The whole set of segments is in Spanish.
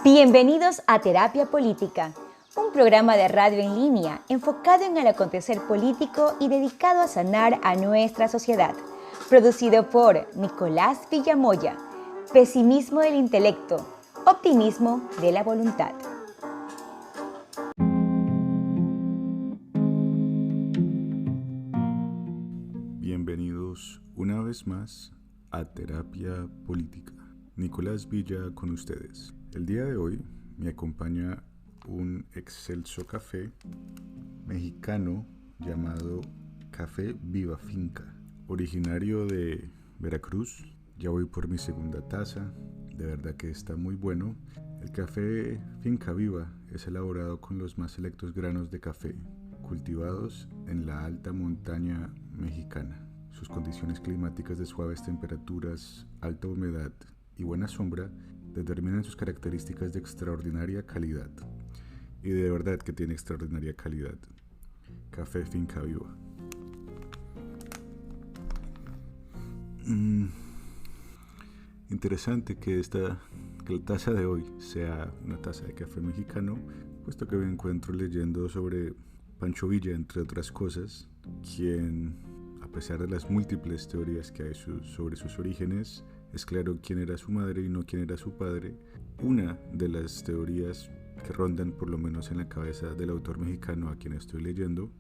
Bienvenidos a Terapia Política, un programa de radio en línea enfocado en el acontecer político y dedicado a sanar a nuestra sociedad. Producido por Nicolás Villamoya. Pesimismo del intelecto, optimismo de la voluntad. Bienvenidos una vez más a Terapia Política. Nicolás Villa con ustedes. El día de hoy me acompaña un excelso café mexicano llamado Café Viva Finca, originario de Veracruz. Ya voy por mi segunda taza, de verdad que está muy bueno. El café Finca Viva es elaborado con los más selectos granos de café, cultivados en la alta montaña mexicana. Sus condiciones climáticas de suaves temperaturas, alta humedad y buena sombra determinan sus características de extraordinaria calidad. Y de verdad que tiene extraordinaria calidad. Café Finca Viva. Interesante que la taza de hoy sea una taza de café mexicano, puesto que me encuentro leyendo sobre Pancho Villa, entre otras cosas, quien, a pesar de las múltiples teorías que hay sobre sus orígenes, es claro quién era su madre y no quién era su padre. Una de las teorías que rondan, por lo menos en la cabeza del autor mexicano a quien estoy leyendo,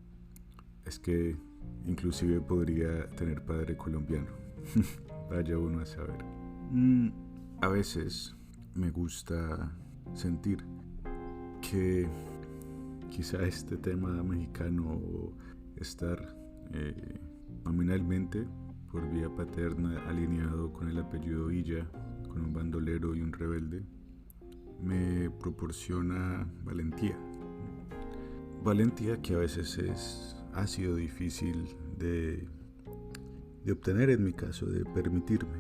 es que inclusive podría tener padre colombiano. Vaya uno a saber. A veces me gusta sentir que quizá este tema mexicano, o estar nominalmente por vía paterna alineado con el apellido Villa, con un bandolero y un rebelde, me proporciona valentía. Valentía que a veces ha sido difícil de obtener, en mi caso, de permitirme,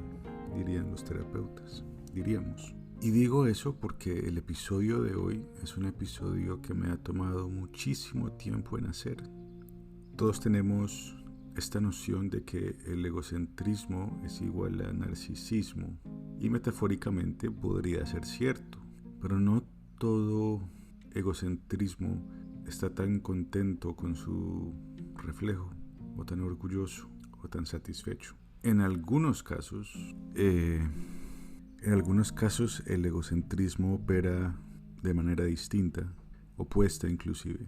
dirían los terapeutas, diríamos. Y digo eso porque el episodio de hoy es un episodio que me ha tomado muchísimo tiempo en hacer. Todos tenemos esta noción de que el egocentrismo es igual a narcisismo, y metafóricamente podría ser cierto, pero no todo egocentrismo está tan contento con su reflejo, o tan orgulloso, o tan satisfecho. En algunos casos el egocentrismo opera de manera distinta, opuesta inclusive.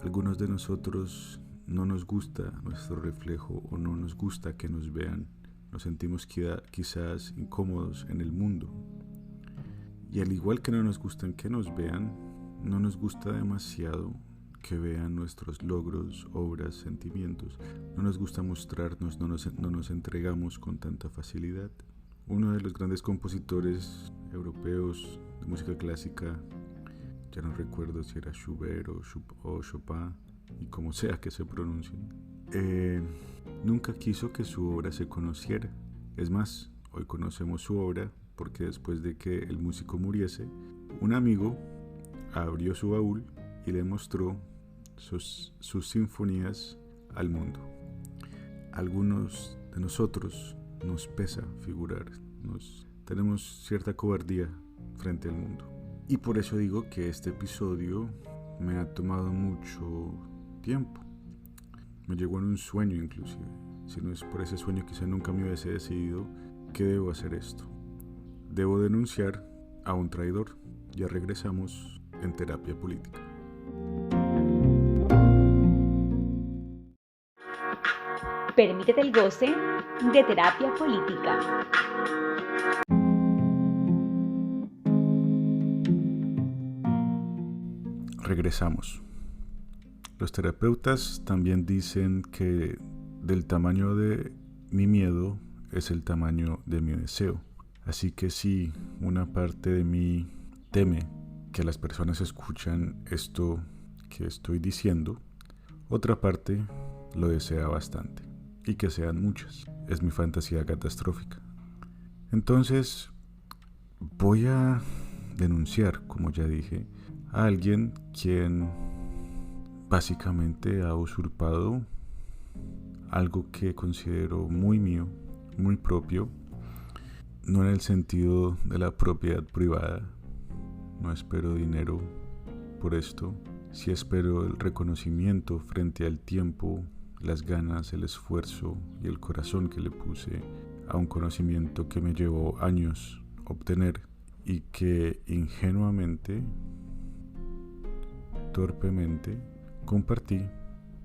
Algunos de nosotros no nos gusta nuestro reflejo o no nos gusta que nos vean. Nos sentimos quizás incómodos en el mundo. Y al igual que no nos gustan que nos vean, no nos gusta demasiado que vean nuestros logros, obras, sentimientos. No nos gusta mostrarnos, no nos entregamos con tanta facilidad. Uno de los grandes compositores europeos de música clásica, ya no recuerdo si era Schubert o Chopin, y como sea que se pronuncie, nunca quiso que su obra se conociera. Es más, hoy conocemos su obra porque después de que el músico muriese, un amigo abrió su baúl y le mostró sus sinfonías al mundo. Algunos de nosotros nos pesa figurar, tenemos cierta cobardía frente al mundo. Y por eso digo que este episodio me ha tomado mucho tiempo. Me llegó en un sueño inclusive. Si no es por ese sueño, quizá nunca me hubiese decidido que debo hacer esto. Debo denunciar a un traidor. Ya regresamos en Terapia Política. Permítete el goce de Terapia Política. Regresamos. Los terapeutas también dicen que del tamaño de mi miedo es el tamaño de mi deseo. Así que si una parte de mí teme que las personas escuchan esto que estoy diciendo, otra parte lo desea bastante, y que sean muchas. Es mi fantasía catastrófica. Entonces voy a denunciar, como ya dije, a alguien quien básicamente ha usurpado algo que considero muy mío, muy propio, no en el sentido de la propiedad privada, no espero dinero por esto. Sí espero el reconocimiento frente al tiempo, las ganas, el esfuerzo y el corazón que le puse a un conocimiento que me llevó años obtener y que ingenuamente, torpemente, compartí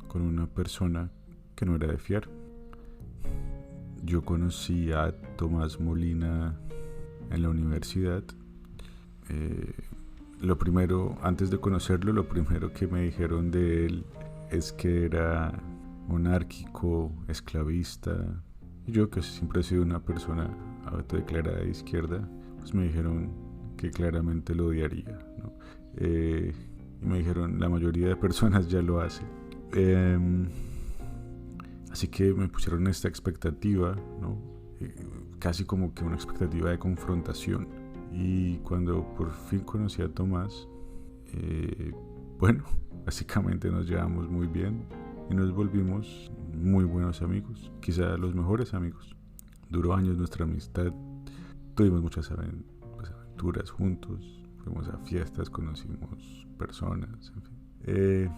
con una persona que no era de fiar. Yo conocí a Tomás Molina en la universidad. Lo primero, antes de conocerlo, lo primero que me dijeron de él es que era monárquico, esclavista. Y yo, que siempre he sido una persona autodeclarada de izquierda, pues me dijeron que claramente lo odiaría, ¿no? Y me dijeron, la mayoría de personas ya lo hace. Así que me pusieron esta expectativa, ¿no? Casi como que una expectativa de confrontación. Y cuando por fin conocí a Tomás, bueno, básicamente nos llevamos muy bien y nos volvimos muy buenos amigos, quizá los mejores amigos. Duró años nuestra amistad, tuvimos muchas aventuras juntos, fuimos a fiestas, conocimos personas, en fin.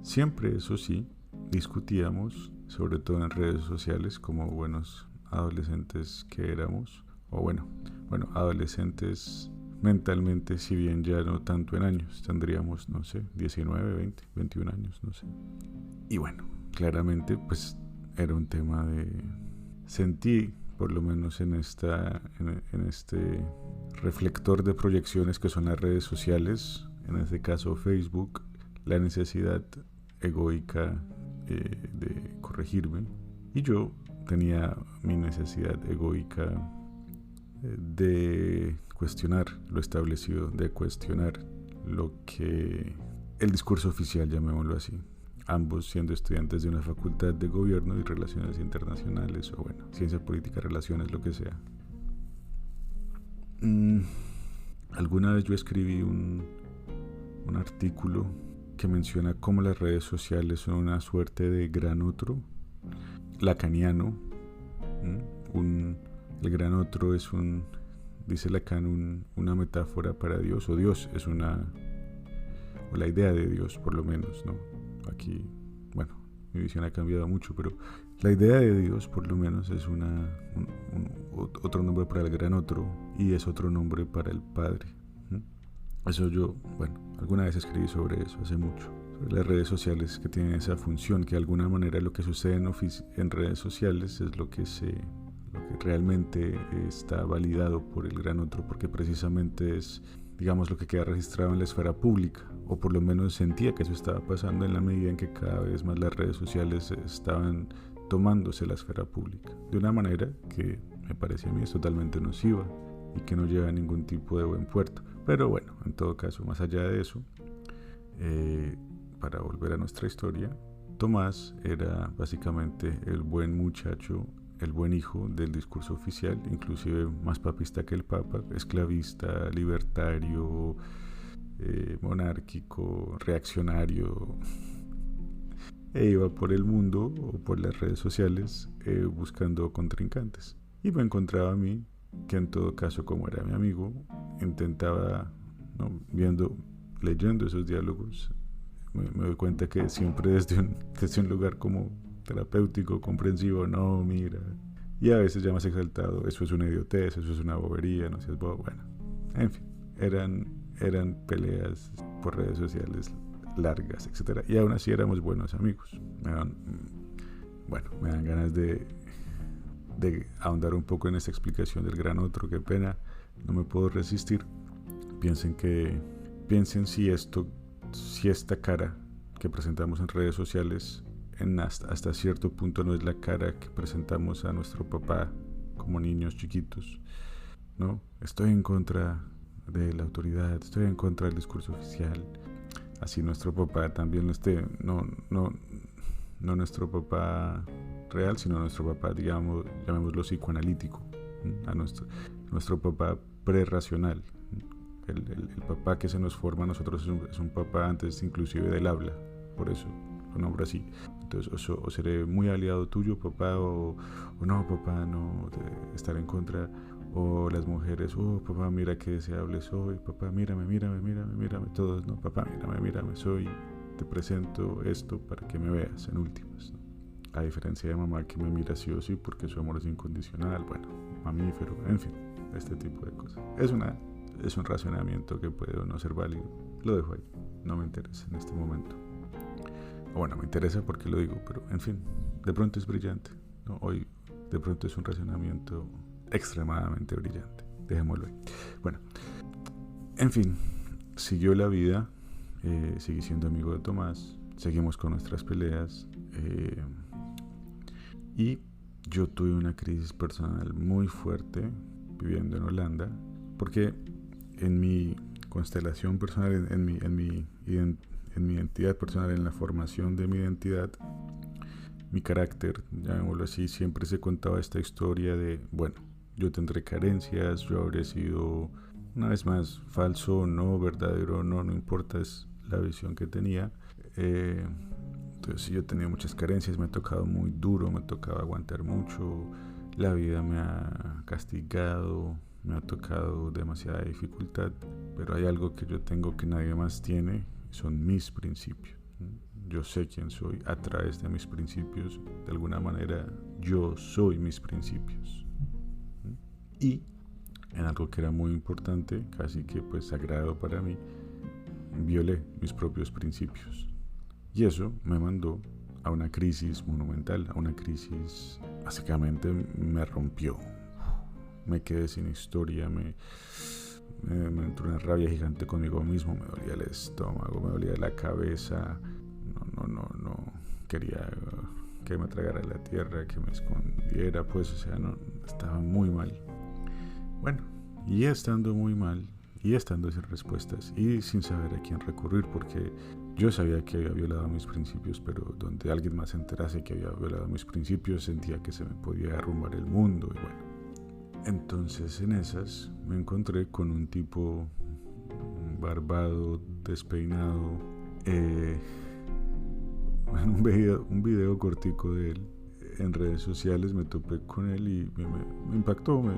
Siempre, eso sí, discutíamos, sobre todo en redes sociales, como buenos adolescentes que éramos, o bueno, adolescentes mentalmente, si bien ya no tanto en años, tendríamos, no sé, 19, 20, 21 años, no sé. Y bueno, claramente pues era un tema de... Sentí, por lo menos en este reflector de proyecciones que son las redes sociales, en este caso Facebook, la necesidad egoica de corregirme, y yo tenía mi necesidad egoica de cuestionar lo establecido, de cuestionar lo que el discurso oficial, llamémoslo así, ambos siendo estudiantes de una facultad de gobierno y relaciones internacionales, o bueno, ciencia política, relaciones, lo que sea. Alguna vez yo escribí un artículo que menciona cómo las redes sociales son una suerte de gran otro lacaniano. El gran otro es dice Lacan, una metáfora para Dios, o Dios es o la idea de Dios, por lo menos, ¿no? Aquí, bueno, mi visión ha cambiado mucho, pero la idea de Dios, por lo menos, es otro nombre para el gran otro, y es otro nombre para el Padre. Eso yo, bueno, alguna vez escribí sobre eso, hace mucho, sobre las redes sociales que tienen esa función, que de alguna manera lo que sucede en redes sociales es lo que realmente está validado por el gran otro, porque precisamente es, digamos, lo que queda registrado en la esfera pública, o por lo menos sentía que eso estaba pasando en la medida en que cada vez más las redes sociales estaban tomándose la esfera pública, de una manera que me parece a mí es totalmente nociva y que no lleva a ningún tipo de buen puerto. Pero bueno, en todo caso, más allá de eso, para volver a nuestra historia, Tomás era básicamente el buen muchacho, el buen hijo del discurso oficial, inclusive más papista que el Papa, esclavista, libertario, monárquico, reaccionario, e iba por el mundo o por las redes sociales buscando contrincantes. Y me encontraba a mí, que en todo caso, como era mi amigo, intentaba, ¿no? Leyendo esos diálogos, me doy cuenta que siempre desde un lugar como terapéutico, comprensivo, no, mira, y a veces ya más exaltado, eso es una idiotez, eso es una bobería, no seas bobo, bueno, en fin, eran peleas por redes sociales largas, etcétera, y aún así éramos buenos amigos. Me dan ganas de ahondar un poco en esta explicación del gran otro, qué pena, no me puedo resistir. Piensen si esta cara que presentamos en redes sociales hasta cierto punto no es la cara que presentamos a nuestro papá como niños chiquitos, ¿no? Estoy en contra de la autoridad, estoy en contra del discurso oficial. Así nuestro papá también no nuestro papá real, sino nuestro papá, digamos, llamémoslo psicoanalítico, a nuestro papá prerracional. El papá que se nos forma a nosotros es un papá antes inclusive del habla, por eso lo nombro así. Entonces, o seré muy aliado tuyo, papá, o no, papá, no, estar en contra, O las mujeres, oh papá, mira qué deseable soy, papá, mírame, todos, no, papá, mírame, te presento esto para que me veas en últimas, ¿no? A diferencia de mamá que me mira sí o sí porque su amor es incondicional, bueno, mamífero, en fin, este tipo de cosas. Es un razonamiento que puede o no ser válido, lo dejo ahí, no me interesa en este momento. O bueno, me interesa porque lo digo, pero en fin, de pronto es brillante, ¿no? Hoy de pronto es un razonamiento extremadamente brillante, dejémoslo ahí. Bueno, en fin, siguió la vida, seguí siendo amigo de Tomás, seguimos con nuestras peleas, y yo tuve una crisis personal muy fuerte viviendo en Holanda, porque en mi constelación personal, en mi identidad personal, en la formación de mi identidad, mi carácter, llamémoslo así, siempre se contaba esta historia de, bueno, yo tendré carencias, yo habré sido, una vez más, falso o no, verdadero o no, no importa, es la visión que tenía. Entonces yo tenía muchas carencias, me ha tocado muy duro, me ha tocado aguantar mucho, la vida me ha castigado, me ha tocado demasiada dificultad, pero hay algo que yo tengo que nadie más tiene, son mis principios. Yo sé quién soy a través de mis principios, de alguna manera yo soy mis principios. Y en algo que era muy importante, casi que pues sagrado para mí, violé mis propios principios. Y eso me mandó a una crisis monumental, a una crisis, básicamente me rompió. Me quedé sin historia, me entró una rabia gigante conmigo mismo, me dolía el estómago, me dolía la cabeza, no quería que me tragara la tierra, que me escondiera, pues, o sea, no, estaba muy mal. Bueno, y estando muy mal, y estando sin respuestas, y sin saber a quién recurrir, porque yo sabía que había violado mis principios, pero donde alguien más se enterase que había violado mis principios, sentía que se me podía derrumbar el mundo, y bueno. Entonces en esas me encontré con un tipo barbado, despeinado, un video cortico de él en redes sociales, me topé con él y me impactó, me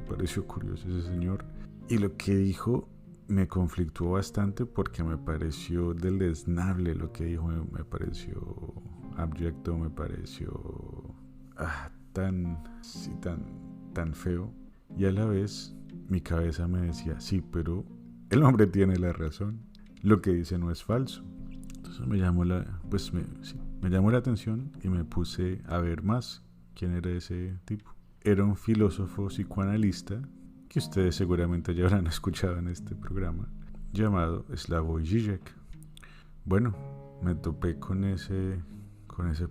pareció curioso ese señor, y lo que dijo me conflictuó bastante porque me pareció deleznable. Lo que dijo me pareció abyecto, me pareció tan feo, y a la vez mi cabeza me decía, sí, pero el hombre tiene la razón, lo que dice no es falso. Entonces me llamó la atención y me puse a ver más quién era ese tipo. Era un filósofo psicoanalista que ustedes seguramente ya habrán escuchado en este programa, llamado Slavoj Žižek. Bueno, me topé con ese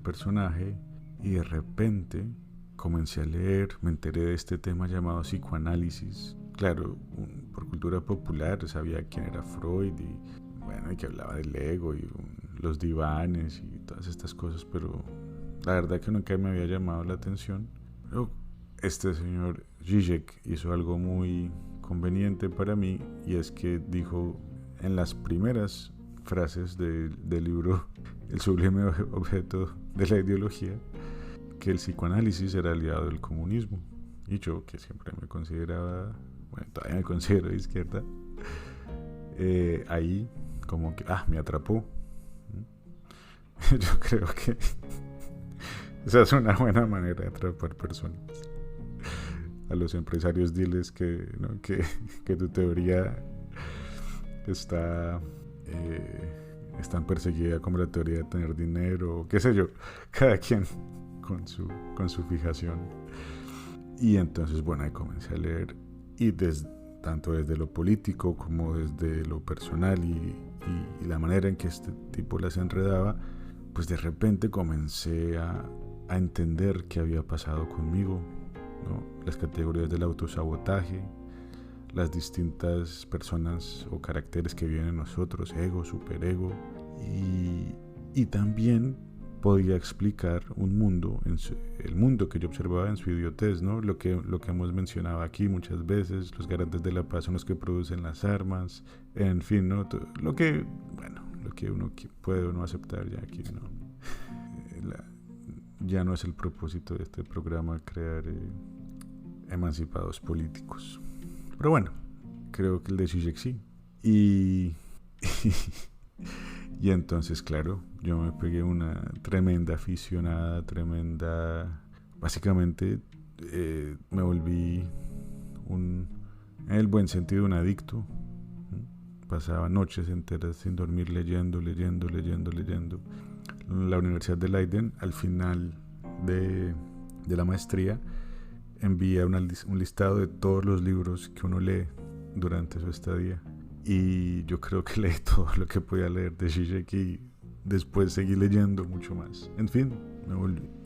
personaje y de repente comencé a leer, me enteré de este tema llamado psicoanálisis. Claro, por cultura popular sabía quién era Freud y bueno, y que hablaba del ego y los divanes y todas estas cosas, pero la verdad que nunca me había llamado la atención. Pero este señor Žižek hizo algo muy conveniente para mí, y es que dijo en las primeras frases del libro El sublime objeto de la ideología que el psicoanálisis era aliado del comunismo. Y yo, que siempre me consideraba, bueno, todavía me considero de izquierda, ahí como que me atrapó. Yo creo que esa es una buena manera de atrapar personas. A los empresarios diles que tu teoría está tan perseguida como la teoría de tener dinero, qué sé yo, cada quien con su fijación. Y entonces, bueno, ahí comencé a leer, y tanto desde lo político como desde lo personal y la manera en que este tipo las enredaba, pues de repente comencé a entender qué había pasado conmigo, ¿no? Las categorías del autosabotaje, las distintas personas o caracteres que viven en nosotros, ego, superego, y también podía explicar un mundo, el mundo que yo observaba en su idiotez, ¿no? Lo que hemos mencionado aquí muchas veces, los garantes de la paz son los que producen las armas, en fin, ¿no? Lo que uno puede o no aceptar ya aquí, ¿no? Ya no es el propósito de este programa crear emancipados políticos. Pero bueno, creo que el de Zizek sí. Y entonces, claro, yo me pegué una tremenda aficionada, básicamente me volví en el buen sentido, un adicto. Pasaba noches enteras sin dormir leyendo. En la Universidad de Leiden, al final de la maestría, envía un listado de todos los libros que uno lee durante su estadía. Y yo creo que leí todo lo que podía leer de Zizek y después seguí leyendo mucho más. En fin,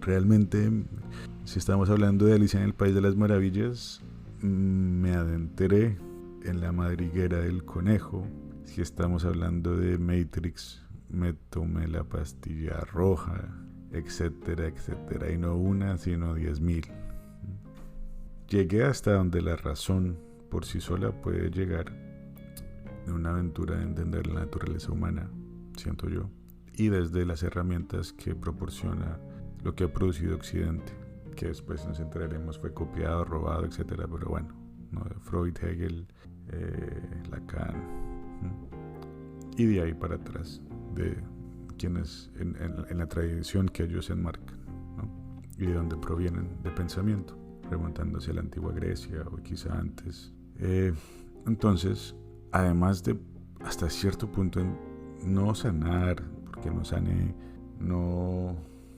realmente, si estamos hablando de Alicia en el País de las Maravillas, me adentré en la madriguera del conejo. Si estamos hablando de Matrix, me tomé la pastilla roja, etcétera, y no una, sino 10.000. Llegué hasta donde la razón por sí sola puede llegar en una aventura de entender la naturaleza humana, siento yo, y desde las herramientas que proporciona lo que ha producido Occidente, que después nos enteraremos fue copiado, robado, etcétera, pero bueno, ¿no? Freud, Hegel, Lacan, y de ahí para atrás, de quienes en la tradición que ellos enmarcan, ¿no? Y de donde provienen de pensamiento, remontándose a la antigua Grecia o quizá antes. Entonces, además de hasta cierto punto no sanar, porque no sané, no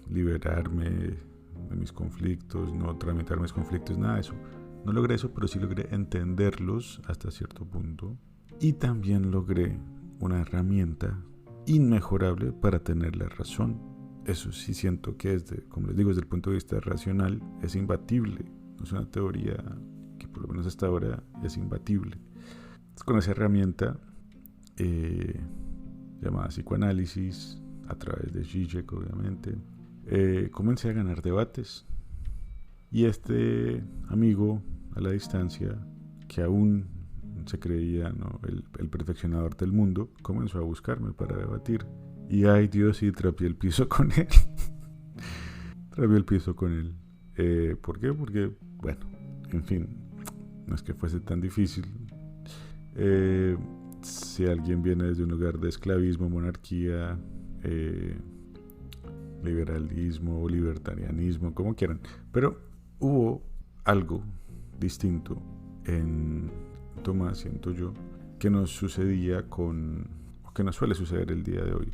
liberarme de mis conflictos, no tramitar mis conflictos, nada de eso. No logré eso, pero sí logré entenderlos hasta cierto punto. Y también logré una herramienta inmejorable para tener la razón. Eso sí siento que como les digo, desde el punto de vista racional es imbatible. No es una teoría que por lo menos hasta ahora es imbatible. Con esa herramienta llamada psicoanálisis, a través de Zizek obviamente, comencé a ganar debates. Y este amigo a la distancia, que aún se creía, ¿no?, el perfeccionador del mundo, comenzó a buscarme para debatir. Y ay Dios, y trapié el piso con él. ¿Por qué? Porque, bueno, en fin, no es que fuese tan difícil. Si alguien viene desde un lugar de esclavismo, monarquía, liberalismo o libertarianismo, como quieran, pero hubo algo distinto en Tomás, siento yo, que nos sucedía o que nos suele suceder el día de hoy.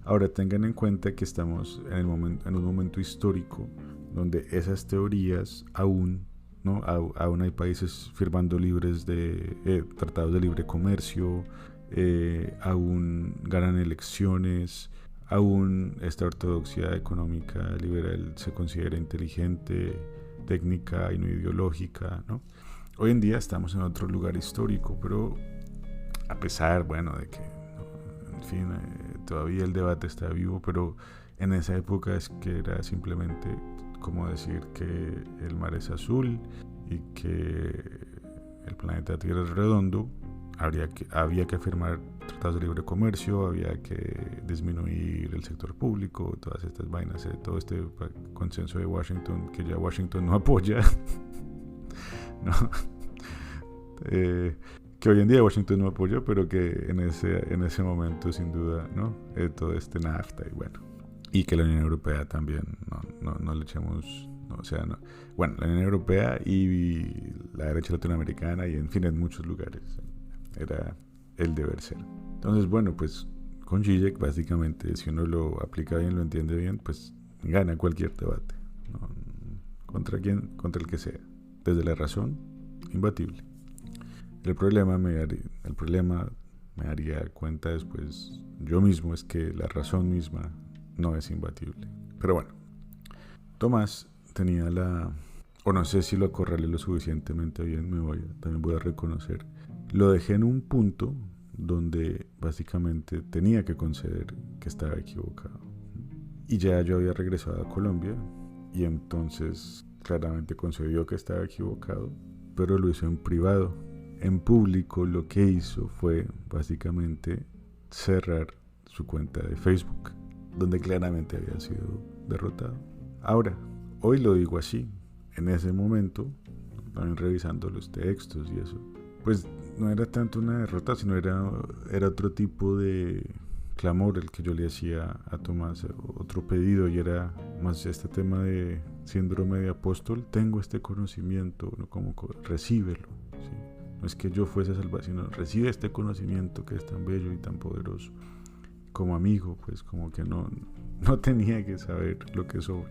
Ahora tengan en cuenta que estamos en un momento histórico donde esas teorías aún hay países firmando tratados de libre comercio, aún ganan elecciones, aún esta ortodoxia económica liberal se considera inteligente, técnica y no ideológica, ¿no? Hoy en día estamos en otro lugar histórico, pero a pesar, de que, en fin, todavía el debate está vivo, pero en esa época es que era simplemente como decir que el mar es azul y que el planeta Tierra es redondo. Había que firmar tratados de libre comercio, había que disminuir el sector público, todas estas vainas, todo este consenso de Washington, que ya Washington no apoya, ¿no? Que hoy en día Washington no apoya, pero que en ese momento sin duda, ¿no? Todo este NAFTA y que la Unión Europea también no le echemos, la Unión Europea y la derecha latinoamericana y en fin en muchos lugares era el deber ser. Entonces pues con Zizek básicamente, si uno lo aplica bien, lo entiende bien, pues gana cualquier debate, ¿no? ¿Contra quién? Contra el que sea, desde la razón, imbatible. El problema me daría cuenta después yo mismo, es que la razón misma no es imbatible. Pero bueno, Tomás tenía o no sé si lo acorralé lo suficientemente bien, también voy a reconocer, lo dejé en un punto donde básicamente tenía que conceder que estaba equivocado. Y ya yo había regresado a Colombia y entonces claramente concedió que estaba equivocado, pero lo hizo en privado. En público lo que hizo fue básicamente cerrar su cuenta de Facebook, donde claramente había sido derrotado. Ahora, hoy lo digo así. En ese momento, también revisando los textos y eso. Pues no era tanto una derrota, sino era otro tipo de clamor el que yo le hacía a Tomás, otro pedido, y era más este tema de síndrome de apóstol. Tengo este conocimiento, ¿no? Como recíbelo, ¿sí? No es que yo fuese salvado, sino recibe este conocimiento que es tan bello y tan poderoso. Como amigo, pues como que no tenía que saber lo que soy,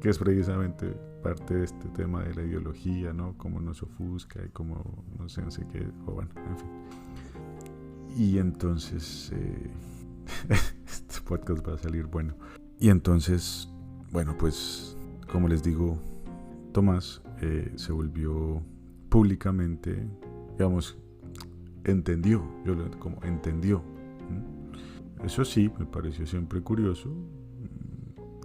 que es precisamente parte de este tema de la ideología, ¿no? Cómo nos ofusca y cómo no sé qué, o bueno, en fin. Y entonces este podcast va a salir bueno. Y entonces, bueno, pues como les digo, Tomás se volvió públicamente, digamos, entendió. Eso sí, me pareció siempre curioso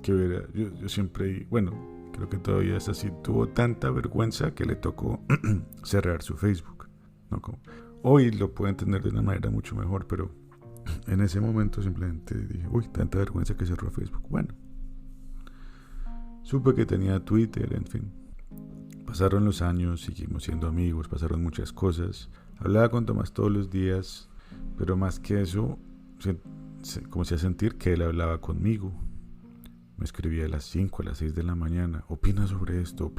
que ver, yo siempre, bueno, creo que todavía es así, tuvo tanta vergüenza que le tocó cerrar su Facebook, ¿no? Como, hoy lo puedo entender de una manera mucho mejor, pero en ese momento simplemente dije, uy, tanta vergüenza que cerró Facebook. Bueno, supe que tenía Twitter, en fin. Pasaron los años, seguimos siendo amigos, pasaron muchas cosas. Hablaba con Tomás todos los días, pero más que eso, comencé a sentir que él hablaba conmigo. Me escribía a las 5, a las 6 de la mañana. Opina sobre esto.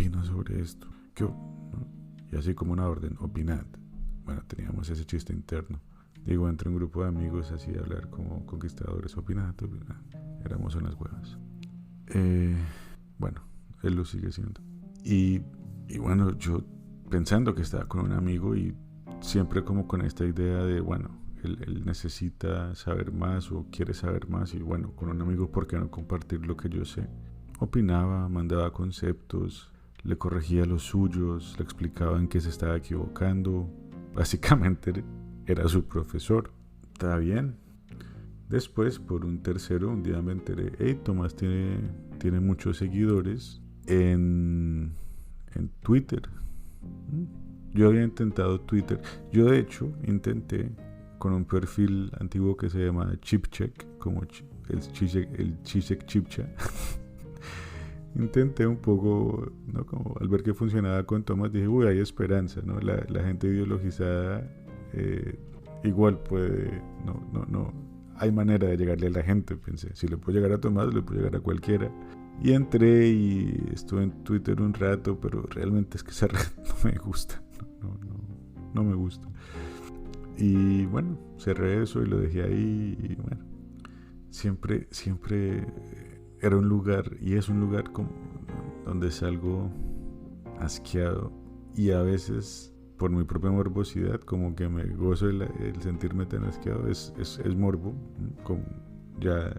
¿Qué? ¿No? Y así como una orden, opinad. Bueno, teníamos ese chiste interno. Digo, entre un grupo de amigos, así de hablar como conquistadores. Opinad. Éramos unas huevas. Bueno, él lo sigue siendo. Y bueno, yo pensando que estaba con un amigo y siempre como con esta idea de, bueno, él necesita saber más o quiere saber más, y bueno, con un amigo, ¿por qué no compartir lo que yo sé? Opinaba, mandaba conceptos, le corregía los suyos, le explicaba en qué se estaba equivocando. Básicamente era su profesor. Está bien. Después, por un tercero, un día me enteré, hey, Tomás tiene muchos seguidores en Twitter. Yo había intentado Twitter. Yo de hecho intenté con un perfil antiguo que se llama ChipCheck, como el Zizek Chipcha. Intenté un poco, ¿no? Como al ver que funcionaba con Tomás, dije, uy, hay esperanza, ¿no? La gente ideologizada igual puede, no, hay manera de llegarle a la gente, pensé. Si le puedo llegar a Tomás, le puedo llegar a cualquiera. Y entré y estuve en Twitter un rato, pero realmente es que esa red no me gusta, no me gusta. Y bueno, cerré eso y lo dejé ahí, y bueno, siempre era un lugar, y es un lugar como donde salgo asqueado, y a veces por mi propia morbosidad como que me gozo el sentirme tan asqueado. Es morbo, como ya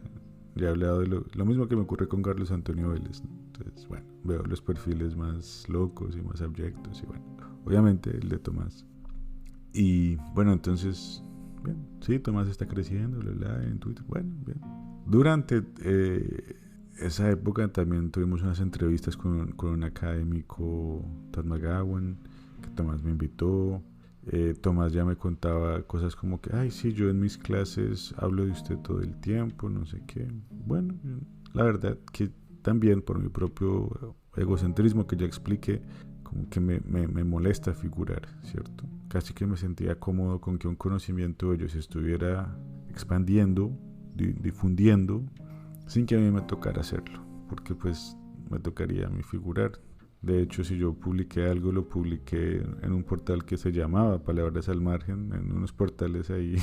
he hablado de lo mismo que me ocurre con Carlos Antonio Vélez, ¿no? Entonces bueno, veo los perfiles más locos y más abyectos, y bueno, obviamente el de Tomás. Y bueno, entonces, bien, sí, Tomás está creciendo, en Twitter, bueno, bien. Durante esa época también tuvimos unas entrevistas con un académico, Todd McGowan, que Tomás me invitó. Tomás ya me contaba cosas como que, ay, sí, yo en mis clases hablo de usted todo el tiempo, no sé qué. Bueno, la verdad que también por mi propio egocentrismo que ya expliqué, como que me molesta figurar, ¿cierto? Casi que me sentía cómodo con que un conocimiento de ellos se estuviera expandiendo, difundiendo, sin que a mí me tocara hacerlo, porque pues me tocaría a mí figurar. De hecho, si yo publiqué algo, lo publiqué en un portal que se llamaba Palabras al Margen, en unos portales ahí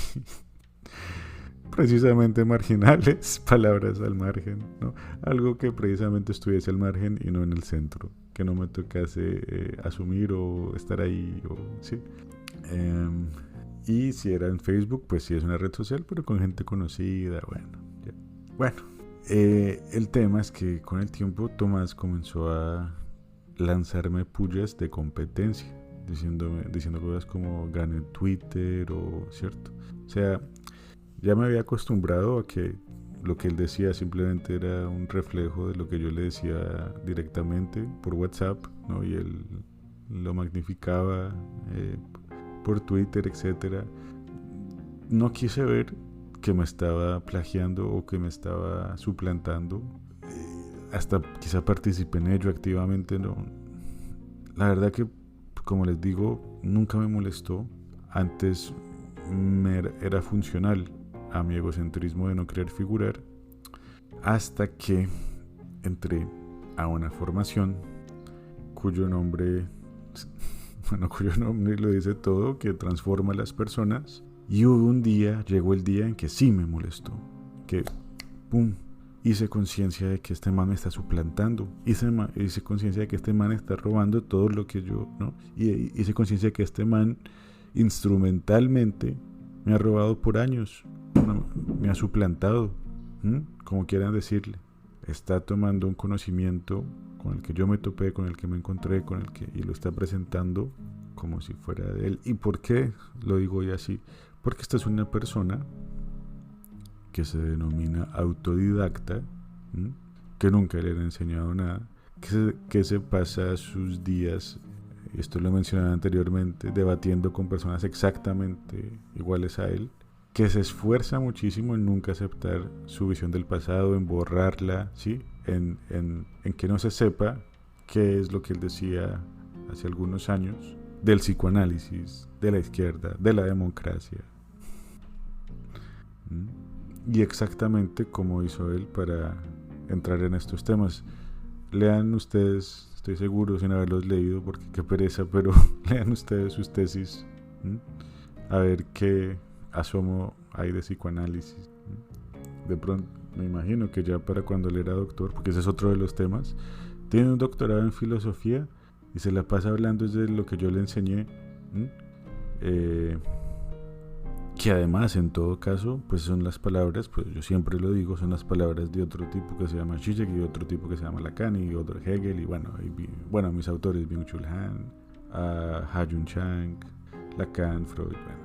precisamente marginales, Palabras al Margen, ¿no? Algo que precisamente estuviese al margen y no en el centro, que no me tocase asumir o estar ahí, o sí. Y si era en Facebook, pues sí es una red social, pero con gente conocida, bueno, ya. Bueno, el tema es que con el tiempo Tomás comenzó a lanzarme pullas de competencia, diciendo cosas como gané Twitter, o cierto. O sea, ya me había acostumbrado a que lo que él decía simplemente era un reflejo de lo que yo le decía directamente por WhatsApp, ¿no? Y él lo magnificaba por Twitter, etc. No quise ver que me estaba plagiando o que me estaba suplantando. Hasta quizá participé en ello activamente, no. la verdad que, como les digo, nunca me molestó. Antes era funcional a mi egocentrismo de no querer figurar, hasta que entré a una formación cuyo nombre lo dice todo, que transforma a las personas. Y llegó el día en que sí me molestó, que pum, hice conciencia de que este man me está suplantando, hice conciencia de que este man está robando todo lo que yo, ¿no? Y hice conciencia de que este man instrumentalmente me ha robado por años, me ha suplantado, como quieran decirle. Está tomando un conocimiento con el que yo me topé, con el que me encontré, y lo está presentando como si fuera de él. ¿Y por qué lo digo hoy así? Porque esta es una persona que se denomina autodidacta, que nunca le han enseñado nada, que se pasa sus días, esto lo mencionaba anteriormente, debatiendo con personas exactamente iguales a él, que se esfuerza muchísimo en nunca aceptar su visión del pasado, en borrarla, ¿sí? En que no se sepa qué es lo que él decía hace algunos años del psicoanálisis, de la izquierda, de la democracia. Y exactamente como hizo él para entrar en estos temas. Lean ustedes, estoy seguro sin haberlos leído porque qué pereza, pero lean ustedes sus tesis, a ver qué asomo hay de psicoanálisis. De pronto, me imagino que ya para cuando él era doctor, porque ese es otro de los temas, tiene un doctorado en filosofía y se la pasa hablando de lo que yo le enseñé, que además en todo caso pues son las palabras, pues yo siempre lo digo, son las palabras de otro tipo que se llama Zizek y otro tipo que se llama Lacan y otro Hegel y bueno mis autores, Byung-Chul Han, Ha-Joon Chang, Lacan, Freud, bueno.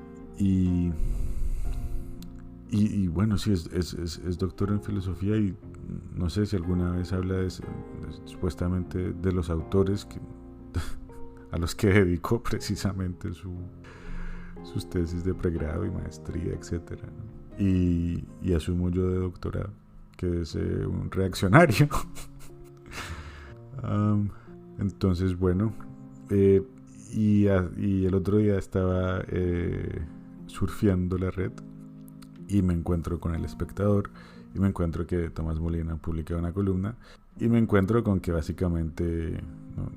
Y bueno, sí, es doctor en filosofía y no sé si alguna vez habla supuestamente de los autores a los que dedicó precisamente sus tesis de pregrado y maestría, etc. Y asumo yo de doctorado que es un reaccionario. Entonces, bueno, y el otro día estaba surfeando la red y me encuentro con El Espectador y me encuentro que Tomás Molina publica una columna y me encuentro con que básicamente, ¿no?,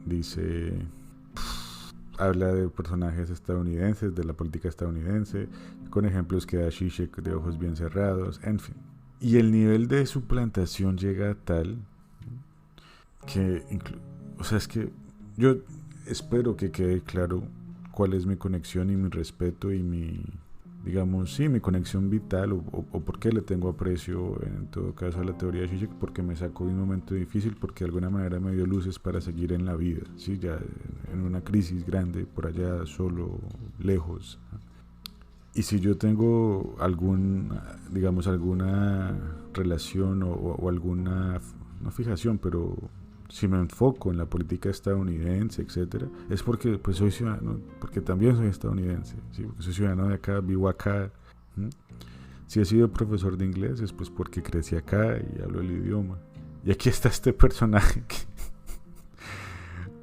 habla de personajes estadounidenses, de la política estadounidense, con ejemplos que da Zizek de ojos bien cerrados, en fin. Y el nivel de suplantación llega a tal que, o sea, es que yo espero que quede claro cuál es mi conexión y mi respeto y mi conexión vital o por qué le tengo aprecio en todo caso a la teoría de Zizek, porque me sacó de un momento difícil, porque de alguna manera me dio luces para seguir en la vida, ¿sí? Ya en una crisis grande, por allá solo, lejos. Y si yo tengo alguna relación o alguna, no fijación, pero si me enfoco en la política estadounidense, etcétera, es porque pues soy ciudadano, porque también soy estadounidense, ¿sí? Porque soy ciudadano de acá, vivo acá. Si he sido profesor de inglés es pues porque crecí acá y hablo el idioma. Y aquí está este personaje que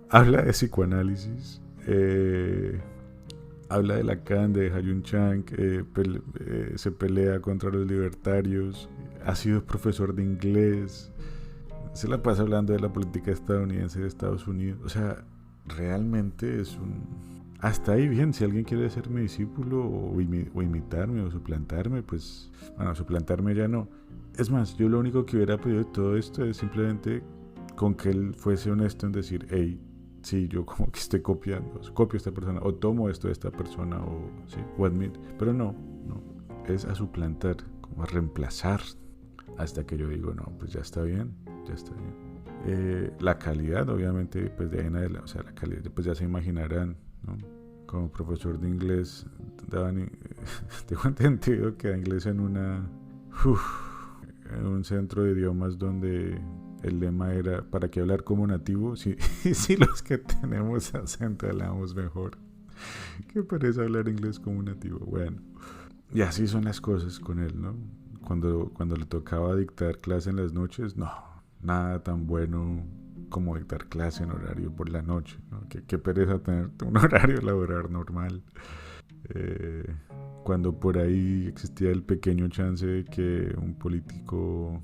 habla de psicoanálisis, habla de Lacan, de Ha-Joon Chang, se pelea contra los libertarios, ha sido profesor de inglés, se la pasa hablando de la política estadounidense de Estados Unidos. O sea, realmente es hasta ahí bien. Si alguien quiere ser mi discípulo o imitarme o suplantarme, pues bueno, suplantarme ya no. Es más, yo lo único que hubiera pedido de todo esto es simplemente con que él fuese honesto en decir, hey, sí, yo como que estoy copio a esta persona o tomo esto de esta persona o admit, pero no, es a suplantar, como a reemplazar, hasta que yo digo, no, pues ya está bien. La calidad, obviamente, pues de ahí en adelante, o sea, la calidad, pues ya se imaginarán, ¿no? Como profesor de inglés, tengo entendido que da inglés en un centro de idiomas donde el lema era, ¿para qué hablar como nativo? Si los que tenemos acento hablamos mejor. ¿Qué parece hablar inglés como nativo? Bueno, y así son las cosas con él, ¿no? Cuando le tocaba dictar clase en las noches, no, nada tan bueno como dictar clase en horario por la noche, ¿no? Qué pereza tener un horario laboral normal. Cuando por ahí existía el pequeño chance de que un político,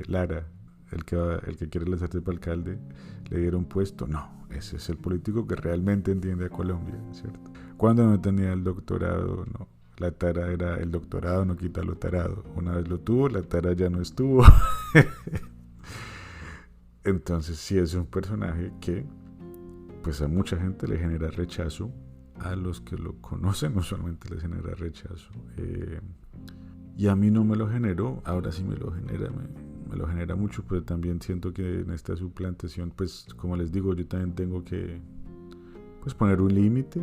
Lara, el que quiere lanzarse para alcalde, le diera un puesto. No, ese es el político que realmente entiende a Colombia, ¿cierto? Cuando no tenía el doctorado, no. La tara era el doctorado, no quita lo tarado. Una vez lo tuvo, la tara ya no estuvo. Entonces sí es un personaje que pues a mucha gente le genera rechazo. A los que lo conocen usualmente les genera rechazo. Y a mí no me lo generó, ahora sí me lo genera, me lo genera mucho, pero también siento que en esta suplantación, pues como les digo, yo también tengo que pues poner un límite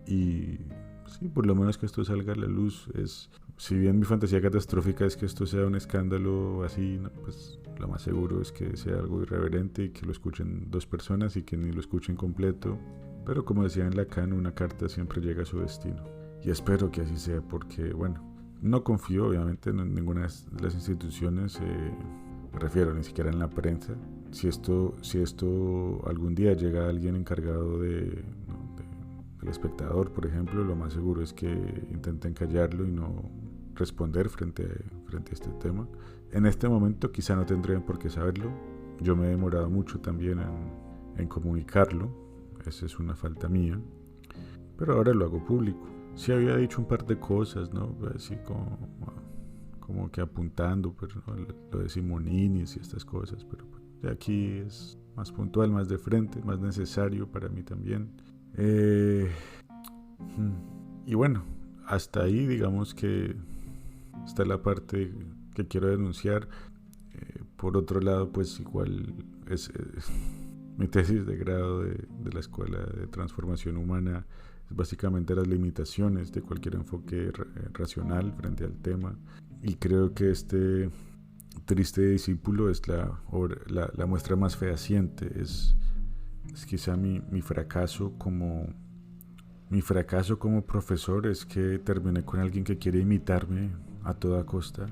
y sí, por lo menos que esto salga a la luz. Si bien mi fantasía catastrófica es que esto sea un escándalo así, ¿no? Pues lo más seguro es que sea algo irreverente y que lo escuchen 2 personas y que ni lo escuchen completo. Pero como decía en Lacan, una carta siempre llega a su destino. Y espero que así sea porque, bueno, no confío obviamente en ninguna de las instituciones, me refiero ni siquiera en la prensa. Si esto algún día llega a alguien encargado del espectador, por ejemplo, lo más seguro es que intenten callarlo y no responder frente a este tema. En este momento quizá no tendrían por qué saberlo. Yo me he demorado mucho también en comunicarlo. Esa es una falta mía, pero ahora lo hago público. Sí había dicho un par de cosas, ¿no? Así como que apuntando, pero ¿no? Lo de Simoninis y estas cosas, pero de aquí es más puntual, más de frente, más necesario para mí también. Y bueno, hasta ahí digamos que está la parte que quiero denunciar. Por otro lado, pues igual es mi tesis de grado de la Escuela de Transformación Humana es básicamente las limitaciones de cualquier enfoque racional frente al tema. Y creo que este triste discípulo es la muestra más fehaciente. Es quizá mi fracaso como profesor, es que terminé con alguien que quiere imitarme a toda costa,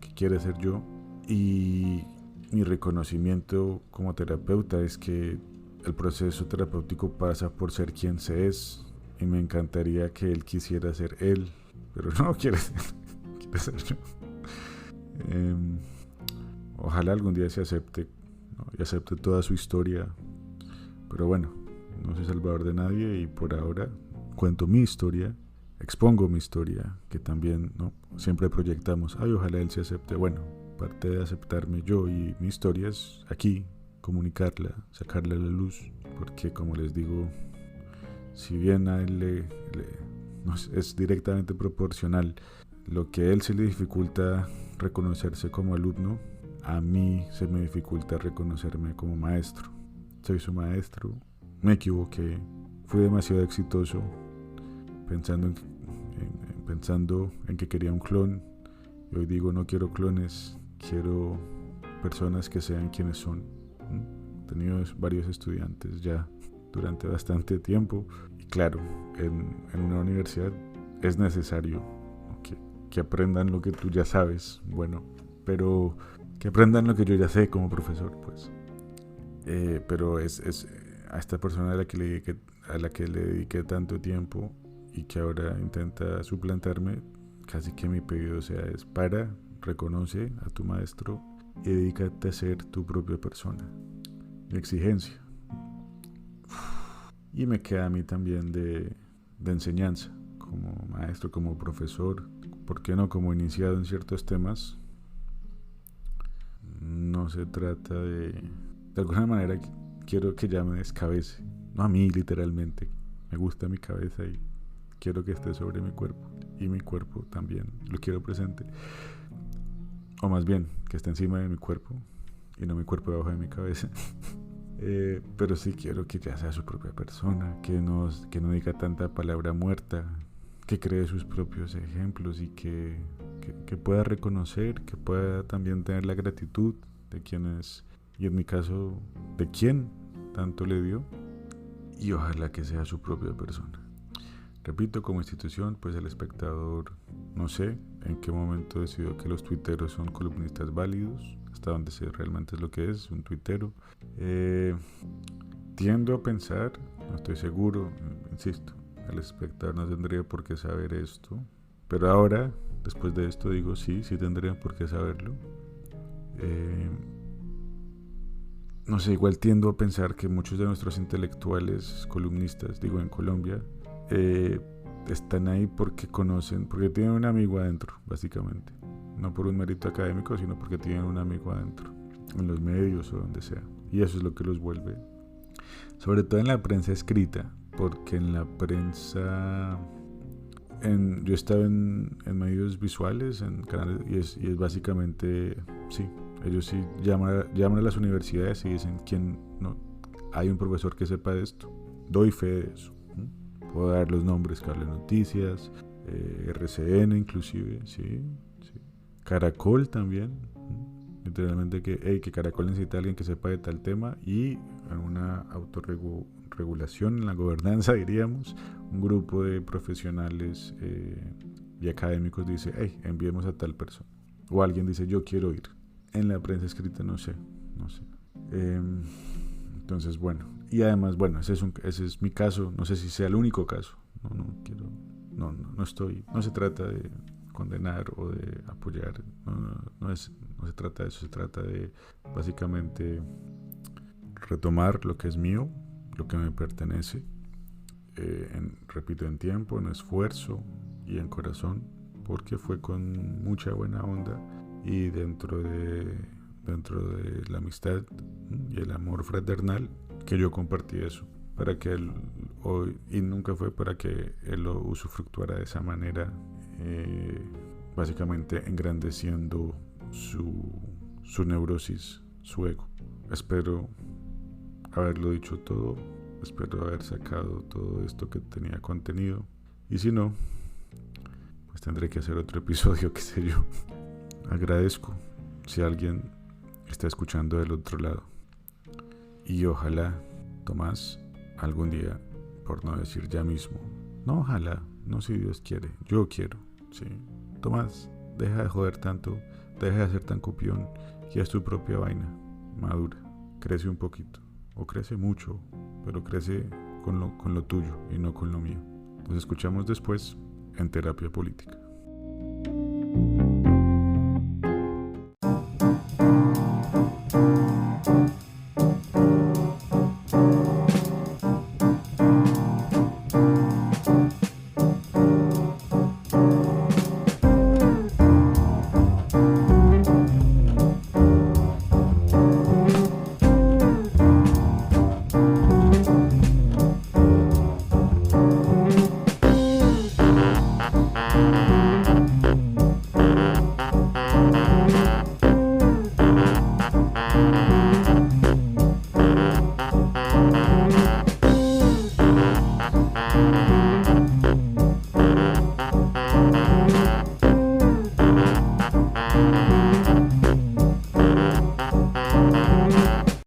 que quiere ser yo. Y mi reconocimiento como terapeuta es que el proceso terapéutico pasa por ser quien se es, y me encantaría que él quisiera ser él, pero no quiere ser yo. Ojalá algún día se acepte, ¿no? Y acepte toda su historia, pero bueno, no soy salvador de nadie y por ahora cuento mi historia, expongo mi historia, que también, ¿no? Siempre proyectamos, ojalá él se acepte. Bueno, parte de aceptarme yo y mi historia es aquí, comunicarla, sacarla a la luz, porque como les digo, si bien a él no, es directamente proporcional lo que a él se le dificulta reconocerse como alumno, a mí se me dificulta reconocerme como maestro. Soy su maestro, me equivoqué, fui demasiado exitoso pensando en que quería un clon, y hoy digo no quiero clones, quiero personas que sean quienes son. He tenido varios estudiantes ya durante bastante tiempo y claro, en una universidad es necesario, ¿no? que aprendan lo que tú ya sabes, bueno, pero que aprendan lo que yo ya sé como profesor, pues. Pero es a esta persona a la que le dediqué tanto tiempo y que ahora intenta suplantarme, casi que mi pedido reconoce a tu maestro y dedícate a ser tu propia persona. Mi exigencia. Y me queda a mí también de enseñanza, como maestro, como profesor, ¿por qué no como iniciado en ciertos temas? No se trata de alguna manera quiero que ya me descabece, no a mí literalmente, me gusta mi cabeza y quiero que esté sobre mi cuerpo, y mi cuerpo también lo quiero presente, o más bien que esté encima de mi cuerpo y no mi cuerpo debajo de mi cabeza. Pero sí quiero que ya sea su propia persona, que no diga tanta palabra muerta, que cree sus propios ejemplos y que pueda reconocer, que pueda también tener la gratitud de quienes, y en mi caso, de quien tanto le dio, y ojalá que sea su propia persona. Repito, como institución, pues El Espectador, no sé en qué momento decidió que los tuiteros son columnistas válidos. hasta donde sé realmente es lo que es, un tuitero. Tiendo a pensar, no estoy seguro, insisto, el espectador no tendría por qué saber esto, pero ahora, después de esto, digo sí tendrían por qué saberlo. No sé, igual tiendo a pensar que muchos de nuestros intelectuales, columnistas, digo en Colombia, están ahí porque conocen, porque tienen un amigo adentro, básicamente. No por un mérito académico, sino porque tienen un amigo adentro, en los medios o donde sea. Y eso es lo que los vuelve, sobre todo en la prensa escrita, porque en la prensa... yo estaba en medios visuales, en canales, y es básicamente, sí, ellos sí llaman a las universidades y dicen, ¿quién no? Hay un profesor que sepa de esto. Doy fe de eso. Puedo dar los nombres, Cable Noticias, RCN inclusive, sí. Caracol también. Literalmente que Caracol necesita a alguien que sepa de tal tema, y en una autorregulación en la gobernanza, diríamos, un grupo de profesionales y académicos dice, enviemos a tal persona. O alguien dice, yo quiero ir. En la prensa escrita no sé. Entonces, bueno. Y además, bueno, ese es mi caso. No sé si sea el único caso. No se trata de condenar o de apoyar. No se trata de eso. Se trata de básicamente retomar lo que es mío, lo que me pertenece. Repito, en tiempo, en esfuerzo y en corazón, porque fue con mucha buena onda y dentro de la amistad y el amor fraternal que yo compartí eso, para que él hoy, y nunca fue para que él lo usufructuara de esa manera, básicamente engrandeciendo su neurosis, su ego. Espero haberlo dicho todo, espero haber sacado todo esto que tenía contenido, y si no, pues tendré que hacer otro episodio, qué sé yo. Agradezco si alguien está escuchando del otro lado, y ojalá Tomás algún día, por no decir ya mismo, no ojalá, no si Dios quiere, yo quiero, sí, Tomás, deja de joder tanto, deja de ser tan copión y haz tu propia vaina, madura, crece un poquito, o crece mucho, pero crece con lo tuyo y no con lo mío. Nos escuchamos después en Terapia Política.